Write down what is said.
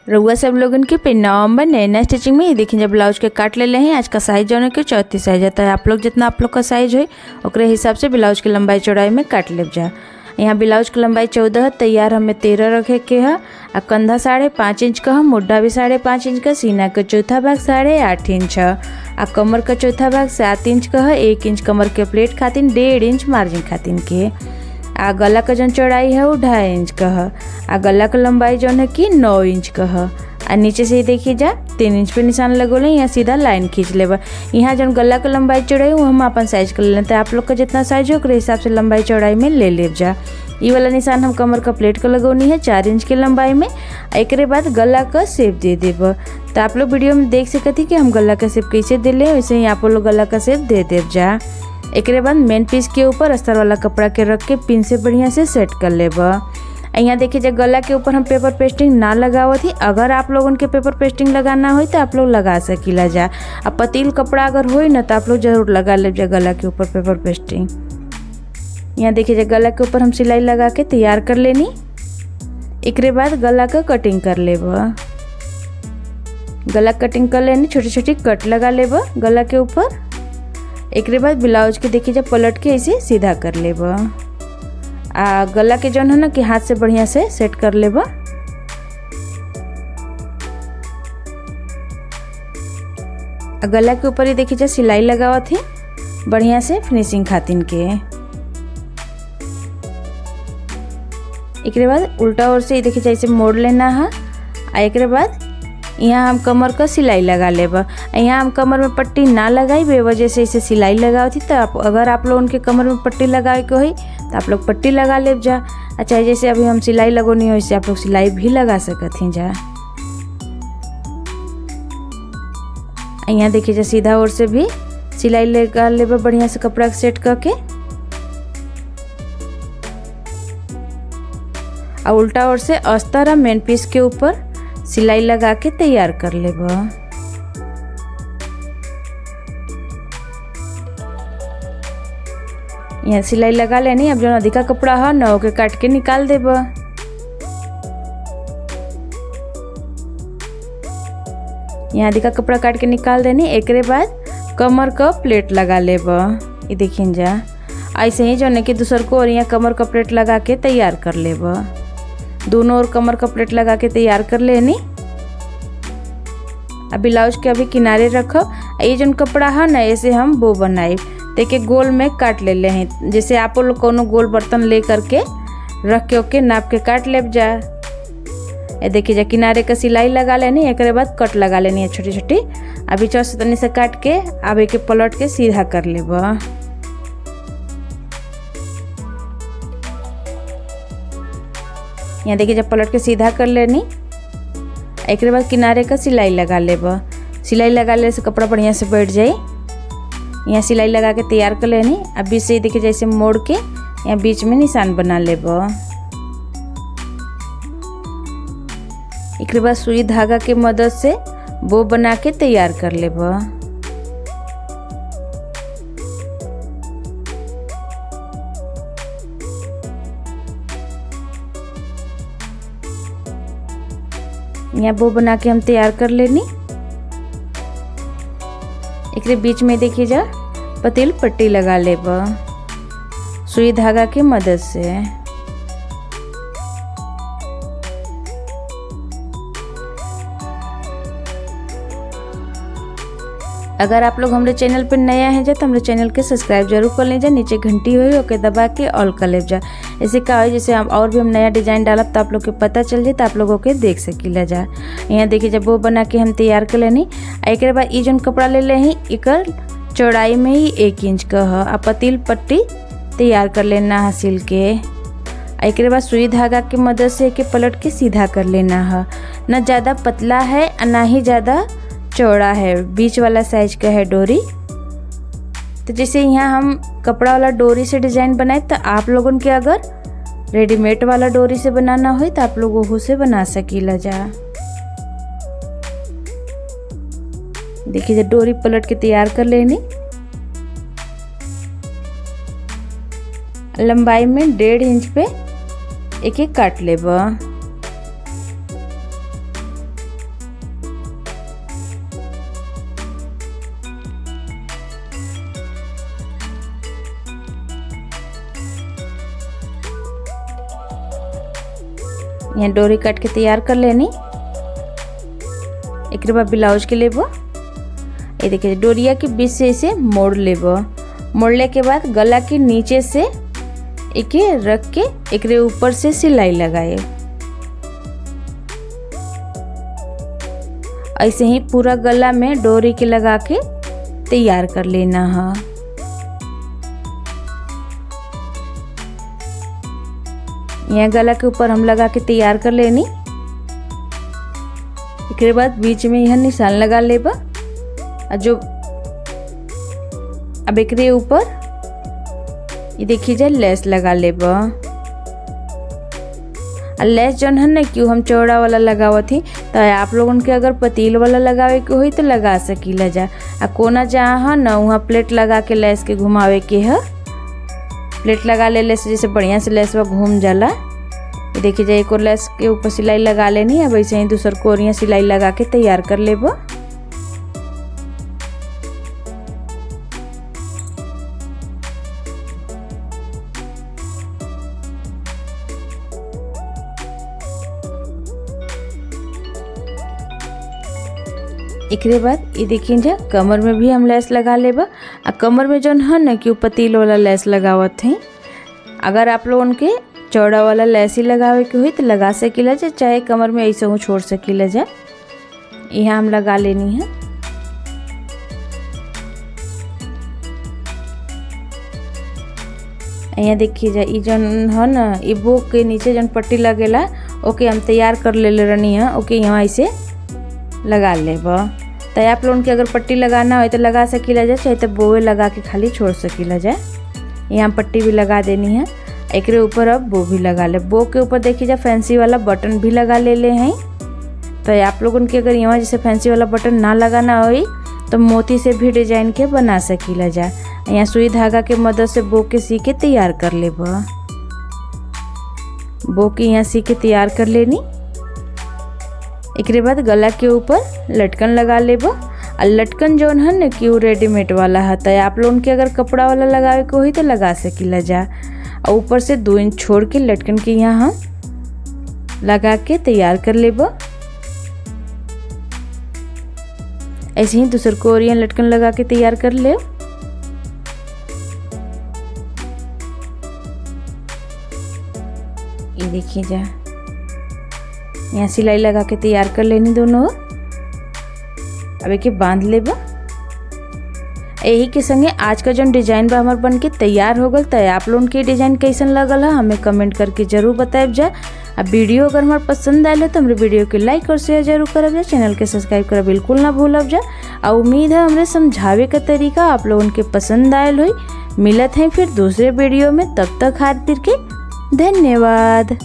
रउआ सब लोगन के पे नवंबर नया स्टिचिंग में ये देखिए जब ब्लाउज के काट ले हैं। आज का साइज जो है कि 34 साइज आता है। आप लोग जितना आप लोग का साइज है ओकरे हिसाब से ब्लाउज की लंबाई चौड़ाई में काट ले जा। यहाँ ब्लाउज की लंबाई 14 है, तैयार हमें 13 रखे के है। अब कंधा 5.5 इंच का है, मुड्ढा भी 5.5 इंच का, सीना का चौथा भाग 8.5 इंच है। अब कमर का चौथा भाग 7 इंच का है। 1 इंच कमर के प्लेट खातिन, 1.5 इंच मार्जिन खातिन के। आ गला का जौन चौड़ाई है वो 2.5 इंच का है। आ गला का लंबाई जौन है कि 9 इंच का है। आ नीचे से देखिए जा 3 इंच पे निशान लगोले, यहाँ सीधा लाइन खींच लेबा। यहाँ जौन गला का लंबाई चौड़ाई वो हम अपन साइज कर लेते हैं। आप लोग का जितना साइज हो उस हिसाब से लंबाई चौड़ाई में ले लेब जा। ये वाला निशान हम कमर का प्लेट का लगौनी है 4 इंच की लंबाई में। एक बाद गला का शेप दे देब। तो आप लोग वीडियो में देख सकती कि हम गला का शेप कैसे दे ले, वैसे ही आप लोग गला का शेप दे देब जा। एक बाद मेन पीस के ऊपर अस्तर वाला कपड़ा के रख के पिन से बढ़िया से सेट कर लेब। यहाँ देखिए जब गला के ऊपर हम पेपर पेस्टिंग ना लगावत ही, अगर आप लोगों के पेपर पेस्टिंग लगाना हो तो आप लोग लगा सकीला जा। अब पतील कपड़ा अगर हो ना तो आप लोग जरूर लगा ले जा गला के ऊपर पेपर पेस्टिंग। यहाँ देखिए जब गला के ऊपर हम सिलाई लगा के तैयार कर लेनी। एक बाद गला का कटिंग कर लेब। गला कटिंग कर लेनी, छोटी छोटी कट लगा लेब गला के ऊपर। एक बाद ब्लाउज के देखिए जब पलट के ऐसे सीधा कर लेब। गला के जौन है ना कि हाथ से बढ़िया से सेट कर लेब। गला के ऊपर ही देखिए जब सिलाई लगावत है बढ़िया से फिनिशिंग खातिन के। एक बाद उल्टा ओर से देखिए जैसे मोड़ लेना है। एक बाद यहाँ हम कमर का सिलाई लगा लेब। यहाँ हम कमर में पट्टी ना लगाई बेवजह से इसे सिलाई लगावत थी। तो अगर आप लोगों के कमर में पट्टी लगाए के हो तो आप लोग पट्टी लगा लेब जा। अच्छा जैसे अभी हम सिलाई लगोनी हो वैसे आप लोग सिलाई भी लगा सकत हैं जा। यहाँ देखिए जा सीधा ओर से भी सिलाई लगा लेब बढ़िया से कपड़ा सेट करके। और उल्टा ओर से अस्तर मेन पीस के ऊपर सिलाई लगा के तैयार कर लेब। यहाँ सिलाई लगा लेनी। अब जो अधिका कपड़ा है ना ओके काट के निकाल देब। यहाँ अधिका कपड़ा काट के निकाल देनी। एक बाद कमर का प्लेट लगा लेब। ये देखिए जा ऐसे ही जो है कि दूसर को और यहाँ कमर का प्लेट लगा के तैयार कर लेब। दोनों ओर कमर का प्लेट लगा के तैयार कर लेनी। अब ब्लाउज के अभी किनारे रखो। ये जो कपड़ा है ना ऐसे हम वो बनाए देखिए गोल में काट ले हैं। जैसे आप लोग कोनो गोल बर्तन ले करके रख के ओके नाप के काट लेब जा। ये देखिए जा किनारे का सिलाई लगा लेनी। एक बाद कट लगा लेनी है छोटी छोटी। अभी चौथ से तनी से काट के अब एक पलट के सीधा कर लेब। यहाँ देखिए जब पलट के सीधा कर लेनी। एक बाद किनारे का सिलाई लगा लेब। सिलाई लगा ले से कपड़ा बढ़िया से बैठ जाए। यहाँ सिलाई लगा के तैयार कर लेनी। अब बीच से देखिए जैसे मोड़ के यहाँ बीच में निशान बना लेब। एक बाद सुई धागा के मदद से बो बना के तैयार कर लेब। यहाँ बो बना के हम तैयार कर लेनी। एक बीच में देखिए जा पतील पट्टी लगा लेब सुई धागा की मदद से। अगर आप लोग हमारे चैनल पर नया है जा तो हमारे चैनल के सब्सक्राइब जरूर कर लीजिए। नीचे घंटी हुई ओके दबा के ऑल कर ले जा। ऐसे का हो जैसे हम और भी हम नया डिजाइन डालब तो आप लोग के पता चल जाए तो आप लोगों के देख सकीला जा। यहाँ देखिए जब वो बना के हम तैयार कर लेनी। एक बाद ये जो कपड़ा ले ले हैं एकर चौड़ाई में ही 1 इंच का है। अब पतील पट्टी तैयार कर लेना है सिल के। एक बाद सुई धागा की मदद से एक पलट के सीधा कर लेना है। ना ज़्यादा पतला है और ना ही ज़्यादा चौड़ा है, बीच वाला साइज का है डोरी। तो जैसे यहाँ हम कपड़ा वाला डोरी से डिजाइन बनाए तो आप लोगों के अगर रेडीमेड वाला डोरी से बनाना हो तो आप लोग वो से बना सकीला जा। देखिए जब डोरी पलट के तैयार कर लेनी। लंबाई में 1.5 इंच पे एक काट लेब। यहाँ डोरी काट के तैयार कर लेनी। एक बाद ब्लाउज के लेब, ये देखिए डोरिया के बीच से इसे मोड़ लेब। मोड़ले के बाद गला के नीचे से एक रख के एक ऊपर से सिलाई लगाए। ऐसे ही पूरा गला में डोरी के लगा के तैयार कर लेना है। यहाँ गला के ऊपर हम लगा के तैयार कर लेनी। एक बाद बीच में यह निशान लगा लेबा। जो अब एक ऊपर ये देखिए जाए लेस लगा लेबा। लेस जौन है ना क्यों हम चौड़ा वाला लगावा थी, तो आप लोगन के अगर पतील वाला लगावे के होई तो लगा सकीला जा। आ कोना जहाँ है ना वहाँ प्लेट लगा के लेस के घुमावे के है। प्लेट लगा ले से जैसे बढ़िया से लेस घूम जाला। ये देखिए जाए एक और लेस के ऊपर सिलाई लगा लेनी। अब ऐसे ही दूसर को और सिलाई लगा के तैयार कर लेबो। एक बाद ये देखिए जा कमर में भी हम लेस लगा लेबा। आ कमर में जौन है ना कि पतील वाला लेस लगावत है। अगर आप लोगन के चौड़ा वाला लेस ही लगावे के हुई तो लगा सकीला जा, चाहे कमर में ऐसे छोड़ सकीला जा। यहाँ हम लगा लेनी है। यहाँ देखिए जा ये जौन है ना ये बोक के नीचे जौन पट्टी लगेला ओके हम तैयार कर ले रहनी है। ओके यहाँ ऐसे लगा लेब। तो आप लोगन के अगर पट्टी लगाना हो तो लगा सकीला जाए, चाहे तो बोवे लगा के खाली छोड़ सकीला जाए। यहाँ पट्टी भी लगा देनी है। एक ऊपर अब बो भी लगा ले। बो के ऊपर देखिए जा फैंसी वाला बटन भी लगा ले हैं। तो आप लोगन के अगर यहाँ जैसे फैंसी वाला बटन ना लगाना हो तो मोती से भी डिजाइन के बना सकीला जाए। यहाँ सुई धागा के मदद से बो के सी के तैयार कर लेब। बो के यहाँ सी के तैयार कर लेनी। एक बाद गला के ऊपर लटकन लगा लेब। और लटकन जौन है ना कि वो रेडीमेड वाला है। तो आप लोगन के अगर कपड़ा वाला लगावे के होई तो लगा सकीला जा। और ऊपर से 2 इंच छोड़ के लटकन के यहाँ हम लगा के तैयार कर लेब। ऐसे ही दूसर को और लटकन लगा के तैयार कर ले। ये देखिए जा यहाँ सिलाई लगा के तैयार कर लेनी दोनों। अब एक बांध लेबा। यही के संगे आज का जो डिजाइन बा हमार बन के तैयार हो गल। तो आप लोगन के डिजाइन कैसन लगल है हमें कमेंट करके जरूर बताएब जा। अब वीडियो अगर हमारे पसंद आए तो हमारे वीडियो के लाइक और शेयर जरूर करब जा। चैनल के सब्सक्राइब कर बिल्कुल ना भूलब जा। और उम्मीद है हमरे समझावे का तरीका आप लोगन के पसंद आयल हुई। मिलत हैं फिर दूसरे वीडियो में, तब तक खातिर के धन्यवाद।